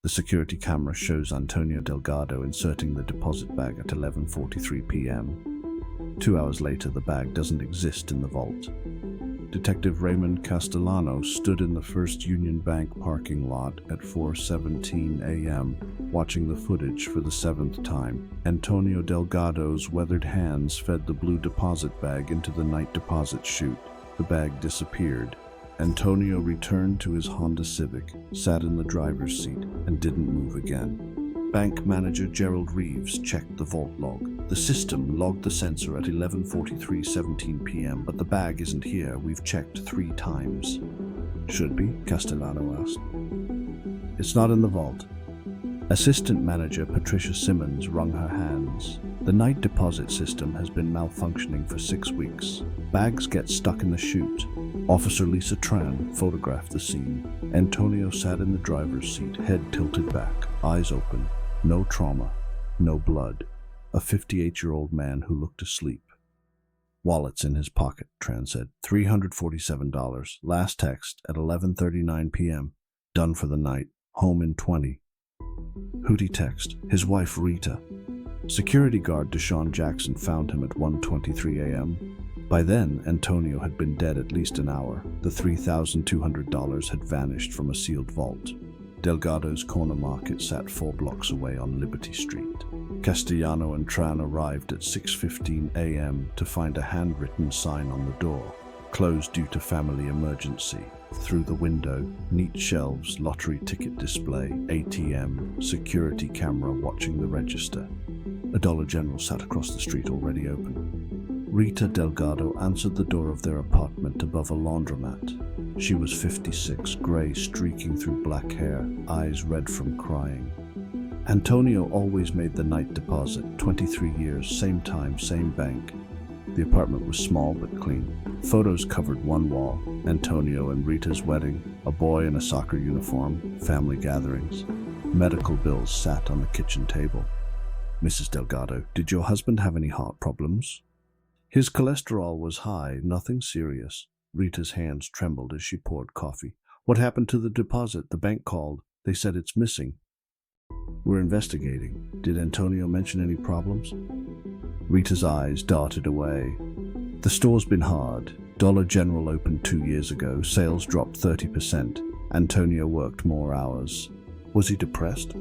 The security camera shows Antonio Delgado inserting the deposit bag at 11:43 p.m. 2 hours later, the bag doesn't exist in the vault. Detective Raymond Castellano stood in the First Union Bank parking lot at 4:17 a.m., watching the footage for the seventh time. Antonio Delgado's weathered hands fed the blue deposit bag into the night deposit chute. The bag disappeared. Antonio returned to his Honda Civic, sat in the driver's seat, and didn't move again. Bank manager Gerald Reeves checked the vault log. The system logged the sensor at 11:43:17 p.m., but the bag isn't here. We've checked 3 times. Should be, Castellano asked. It's not in the vault. Assistant manager Patricia Simmons wrung her hands. The night deposit system has been malfunctioning for 6 weeks. Bags get stuck in the chute. Officer Lisa Tran photographed the scene. Antonio sat in the driver's seat, head tilted back, eyes open. No trauma, no blood. A 58-year-old man who looked asleep. Wallet's in his pocket, Tran said. $347. Last text at 11:39 p.m. Done for the night. Home in 20. Who'd he text? His wife, Rita. Security guard Deshaun Jackson found him at 1:23 a.m. By then, Antonio had been dead at least an hour. The $3,200 had vanished from a sealed vault. Delgado's corner market sat 4 blocks away on Liberty Street. Castellano and Tran arrived at 6:15 a.m. to find a handwritten sign on the door. Closed due to family emergency. Through the window, neat shelves, lottery ticket display, ATM, security camera watching the register. A Dollar General sat across the street already open. Rita Delgado answered the door of their apartment above a laundromat. She was 56, gray streaking through black hair, eyes red from crying. Antonio always made the night deposit, 23 years, same time, same bank. The apartment was small but clean. Photos covered one wall, Antonio and Rita's wedding, a boy in a soccer uniform, family gatherings. Medical bills sat on the kitchen table. Mrs. Delgado, did your husband have any heart problems? His cholesterol was high, nothing serious. Rita's hands trembled as she poured coffee. What happened to the deposit? The bank called. They said it's missing. We're investigating. Did Antonio mention any problems? Rita's eyes darted away. The store's been hard. Dollar General opened 2 years ago. Sales dropped 30%. Antonio worked more hours. Was he depressed?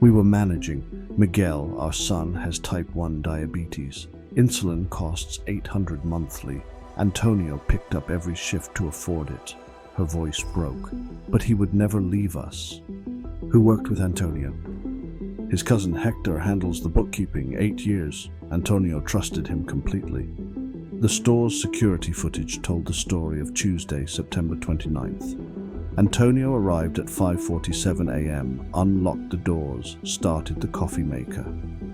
We were managing. Miguel, our son, has type 1 diabetes. Insulin costs $800 monthly. Antonio picked up every shift to afford it. Her voice broke. But he would never leave us. Who worked with Antonio? His cousin Hector handles the bookkeeping, 8 years. Antonio trusted him completely. The store's security footage told the story of Tuesday, September 29th. Antonio arrived at 5:47 a.m., unlocked the doors, started the coffee maker.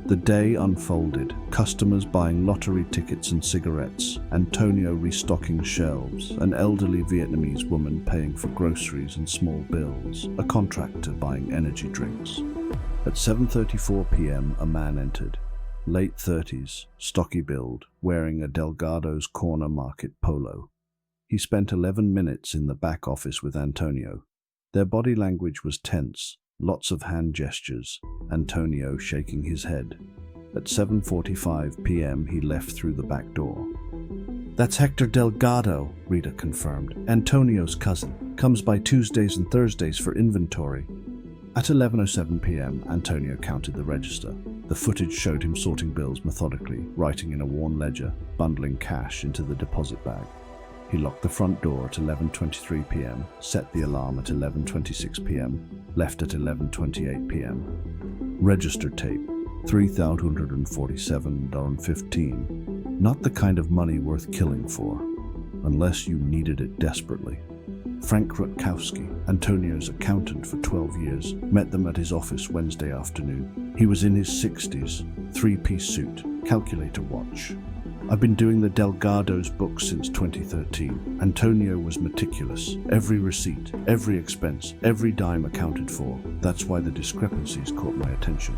The day unfolded, customers buying lottery tickets and cigarettes, Antonio restocking shelves, an elderly Vietnamese woman paying for groceries and small bills, a contractor buying energy drinks. At 7:34 p.m., a man entered. Late 30s, stocky build, wearing a Delgado's Corner Market polo. He spent 11 minutes in the back office with Antonio. Their body language was tense, lots of hand gestures, Antonio shaking his head. At 7:45 p.m., he left through the back door. That's Hector Delgado, Rita confirmed. Antonio's cousin. Comes by Tuesdays and Thursdays for inventory. At 11:07 p.m., Antonio counted the register. The footage showed him sorting bills methodically, writing in a worn ledger, bundling cash into the deposit bag. He locked the front door at 11:23 p.m., set the alarm at 11:26 p.m., left at 11:28 p.m. Register tape, $347.15. Not the kind of money worth killing for, unless you needed it desperately. Frank Rutkowski, Antonio's accountant for 12 years, met them at his office Wednesday afternoon. He was in his 60s, 3-piece suit, calculator watch. I've been doing the Delgado's books since 2013. Antonio was meticulous. Every receipt, every expense, every dime accounted for. That's why the discrepancies caught my attention.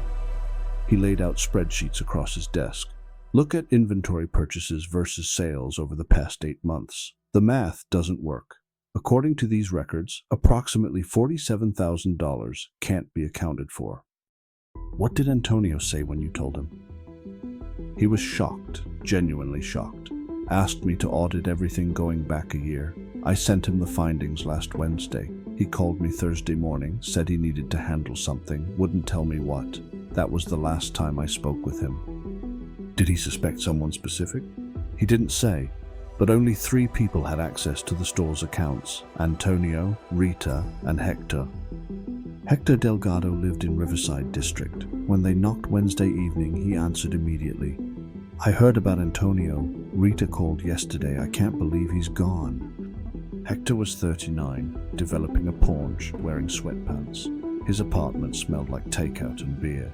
He laid out spreadsheets across his desk. Look at inventory purchases versus sales over the past 8 months. The math doesn't work. According to these records, approximately $47,000 can't be accounted for. What did Antonio say when you told him? He was shocked, genuinely shocked. Asked me to audit everything going back a year. I sent him the findings last Wednesday. He called me Thursday morning, said he needed to handle something, wouldn't tell me what. That was the last time I spoke with him. Did he suspect someone specific? He didn't say, but only 3 people had access to the store's accounts: Antonio, Rita, and Hector. Hector Delgado lived in Riverside District. When they knocked Wednesday evening, he answered immediately. I heard about Antonio. Rita called yesterday. I can't believe he's gone. Hector was 39, developing a paunch, wearing sweatpants. His apartment smelled like takeout and beer.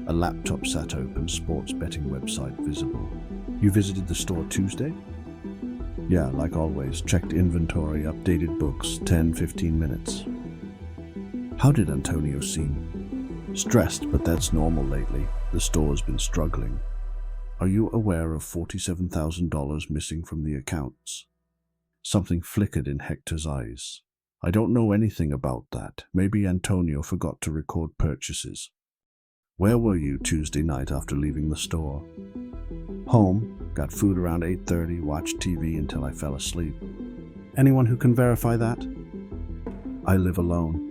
A laptop sat open, sports betting website visible. You visited the store Tuesday? Yeah, like always. Checked inventory, updated books, 10-15 minutes. How did Antonio seem? Stressed, but that's normal lately. The store's been struggling. Are you aware of $47,000 missing from the accounts? Something flickered in Hector's eyes. I don't know anything about that. Maybe Antonio forgot to record purchases. Where were you Tuesday night after leaving the store? Home. Got food around 8:30, watched TV until I fell asleep. Anyone who can verify that? I live alone.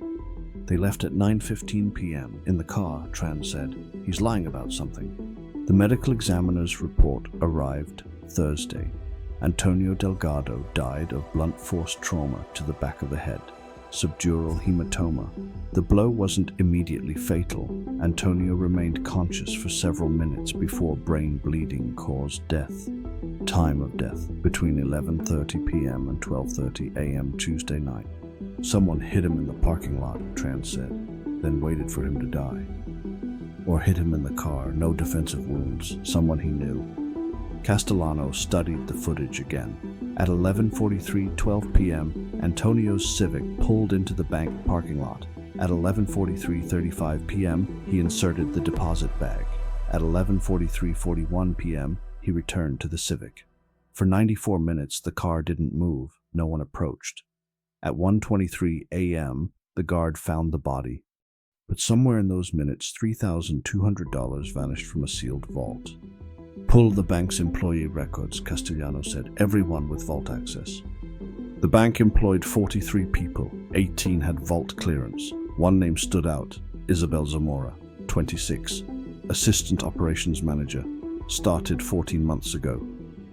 They left at 9:15 p.m. in the car, Tran said. He's lying about something. The medical examiner's report arrived Thursday. Antonio Delgado died of blunt force trauma to the back of the head, subdural hematoma. The blow wasn't immediately fatal. Antonio remained conscious for several minutes before brain bleeding caused death. Time of death, between 11:30 p.m. and 12:30 a.m. Tuesday night. Someone hit him in the parking lot, Tran said, then waited for him to die. Or hit him in the car, no defensive wounds, someone he knew. Castellano studied the footage again. At 11:43:12 p.m., Antonio's Civic pulled into the bank parking lot. At 11:43:35 p.m., he inserted the deposit bag. At 11:43:41 p.m., he returned to the Civic. For 94 minutes, the car didn't move. No one approached. At 1:23 a.m., the guard found the body. But somewhere in those minutes, $3,200 vanished from a sealed vault. Pull the bank's employee records, Castellano said. Everyone with vault access. The bank employed 43 people. 18 had vault clearance. One name stood out: Isabel Zamora, 26, assistant operations manager. Started 14 months ago.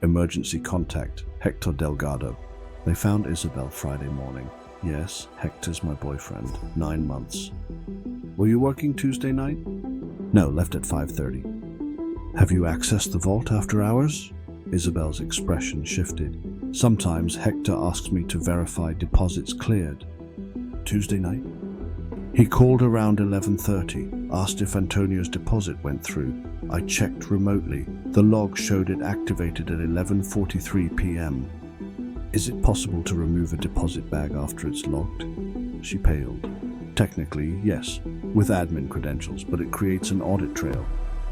Emergency contact: Hector Delgado. They found Isabel Friday morning. Yes, Hector's my boyfriend. 9 months. Were you working Tuesday night? No, left at 5:30. Have you accessed the vault after hours? Isabel's expression shifted. Sometimes Hector asks me to verify deposits cleared. Tuesday night? He called around 11:30, asked if Antonio's deposit went through. I checked remotely. The log showed it activated at 11:43 p.m. Is it possible to remove a deposit bag after it's locked? She paled. Technically, yes, with admin credentials, but it creates an audit trail.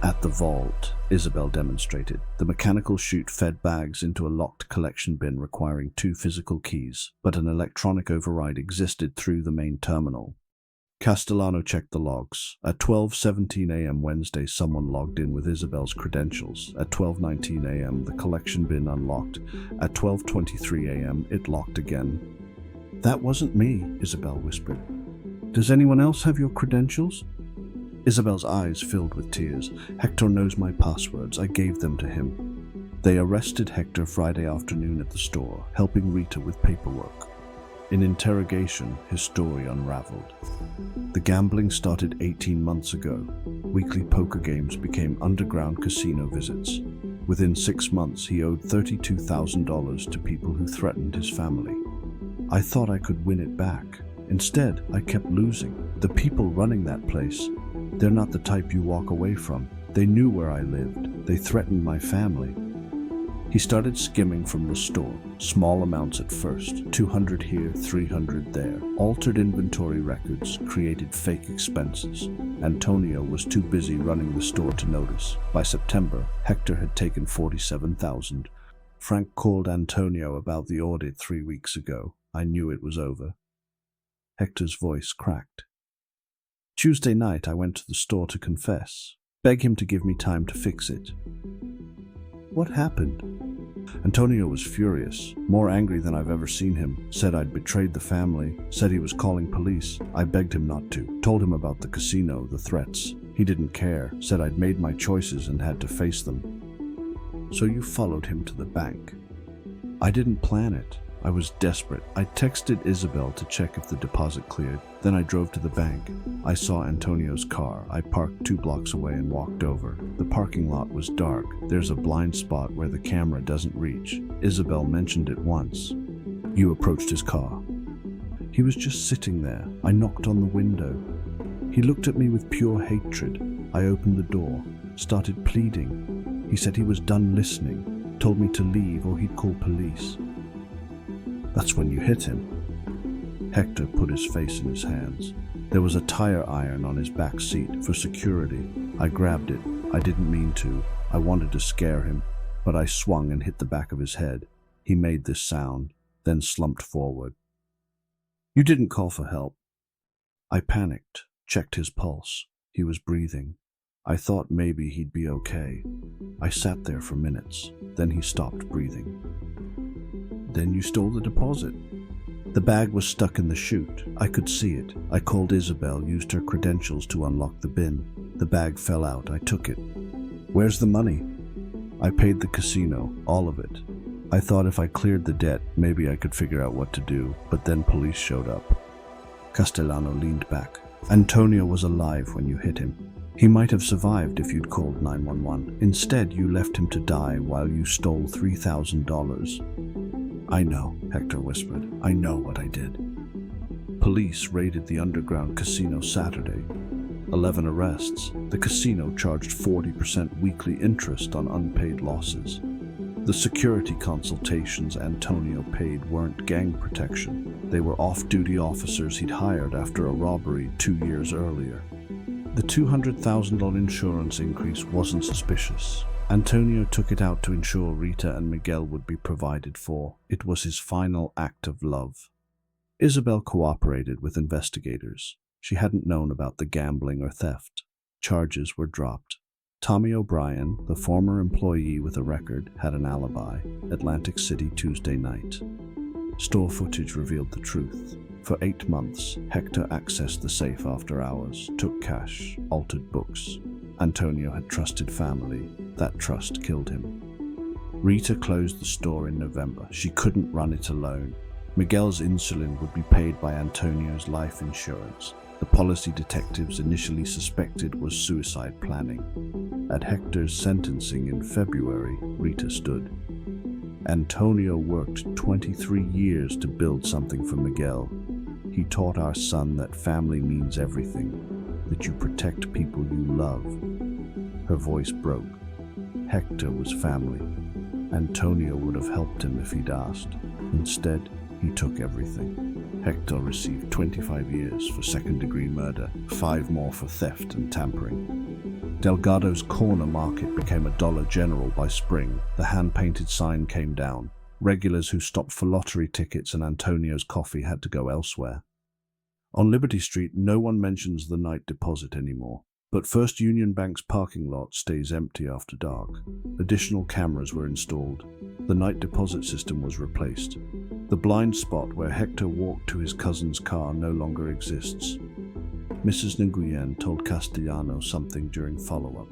At the vault, Isabel demonstrated, the mechanical chute fed bags into a locked collection bin requiring 2 physical keys, but an electronic override existed through the main terminal. Castellano checked the logs. At 12:17 a.m. Wednesday, someone logged in with Isabel's credentials. At 12:19 a.m., the collection bin unlocked. At 12:23 a.m., it locked again. That wasn't me, Isabel whispered. Does anyone else have your credentials? Isabel's eyes filled with tears. Hector knows my passwords. I gave them to him. They arrested Hector Friday afternoon at the store, helping Rita with paperwork. In interrogation, his story unraveled. The gambling started 18 months ago. Weekly poker games became underground casino visits. Within 6 months, he owed $32,000 to people who threatened his family. I thought I could win it back. Instead, I kept losing. The people running that place, they're not the type you walk away from. They knew where I lived. They threatened my family. He started skimming from the store, small amounts at first, 200 here, 300 there, altered inventory records, created fake expenses. Antonio was too busy running the store to notice. By September, Hector had taken $47,000. Frank called Antonio about the audit 3 weeks ago. I knew it was over. Hector's voice cracked. Tuesday night, I went to the store to confess, beg him to give me time to fix it. What happened? Antonio was furious, more angry than I've ever seen him, said I'd betrayed the family, said he was calling police. I begged him not to, told him about the casino, the threats. He didn't care, said I'd made my choices and had to face them. So you followed him to the bank. I didn't plan it. I was desperate. I texted Isabel to check if the deposit cleared. Then I drove to the bank. I saw Antonio's car. I parked 2 blocks away and walked over. The parking lot was dark. There's a blind spot where the camera doesn't reach. Isabel mentioned it once. You approached his car. He was just sitting there. I knocked on the window. He looked at me with pure hatred. I opened the door, started pleading. He said he was done listening, told me to leave or he'd call police. That's when you hit him. Hector put his face in his hands. There was a tire iron on his back seat for security. I grabbed it. I didn't mean to. I wanted to scare him, but I swung and hit the back of his head. He made this sound, then slumped forward. You didn't call for help. I panicked, checked his pulse. He was breathing. I thought maybe he'd be okay. I sat there for minutes. Then he stopped breathing. Then you stole the deposit. The bag was stuck in the chute. I could see it. I called Isabel, used her credentials to unlock the bin. The bag fell out. I took it. Where's the money? I paid the casino, all of it. I thought if I cleared the debt, maybe I could figure out what to do, but then police showed up. Castellano leaned back. Antonio was alive when you hit him. He might have survived if you'd called 911. Instead, you left him to die while you stole $3,000. I know, Hector whispered. I know what I did. Police raided the underground casino Saturday. 11 arrests. The casino charged 40% weekly interest on unpaid losses. The security consultations Antonio paid weren't gang protection. They were off-duty officers he'd hired after a robbery 2 years earlier. The $200,000 insurance increase wasn't suspicious. Antonio took it out to ensure Rita and Miguel would be provided for. It was his final act of love. Isabel cooperated with investigators. She hadn't known about the gambling or theft. Charges were dropped. Tommy O'Brien, the former employee with a record, had an alibi. Atlantic City, Tuesday night. Store footage revealed the truth. For 8 months, Hector accessed the safe after hours, took cash, altered books. Antonio had trusted family. That trust killed him. Rita closed the store in November. She couldn't run it alone. Miguel's insulin would be paid by Antonio's life insurance. The policy detectives initially suspected was suicide planning. At Hector's sentencing in February, Rita stood. Antonio worked 23 years to build something for Miguel. He taught our son that family means everything, that you protect people you love. Her voice broke. Hector was family. Antonio would have helped him if he'd asked. Instead, he took everything. Hector received 25 years for second-degree murder, 5 more for theft and tampering. Delgado's corner market became a Dollar General by spring. The hand-painted sign came down. Regulars who stopped for lottery tickets and Antonio's coffee had to go elsewhere. On Liberty Street, no one mentions the night deposit anymore. But First Union Bank's parking lot stays empty after dark. Additional cameras were installed. The night deposit system was replaced. The blind spot where Hector walked to his cousin's car no longer exists. Mrs. Nguyen told Castellano something during follow-up.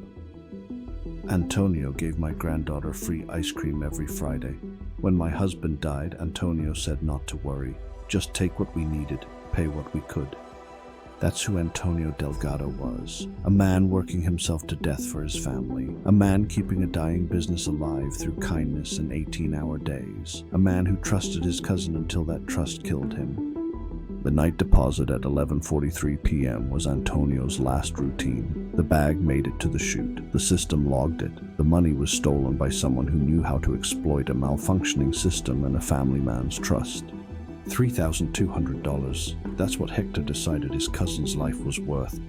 Antonio gave my granddaughter free ice cream every Friday. When my husband died, Antonio said not to worry. Just take what we needed, pay what we could. That's who Antonio Delgado was. A man working himself to death for his family. A man keeping a dying business alive through kindness and 18-hour days. A man who trusted his cousin until that trust killed him. The night deposit at 11:43 p.m. was Antonio's last routine. The bag made it to the chute. The system logged it. The money was stolen by someone who knew how to exploit a malfunctioning system and a family man's trust. $3,200. That's what Hector decided his cousin's life was worth.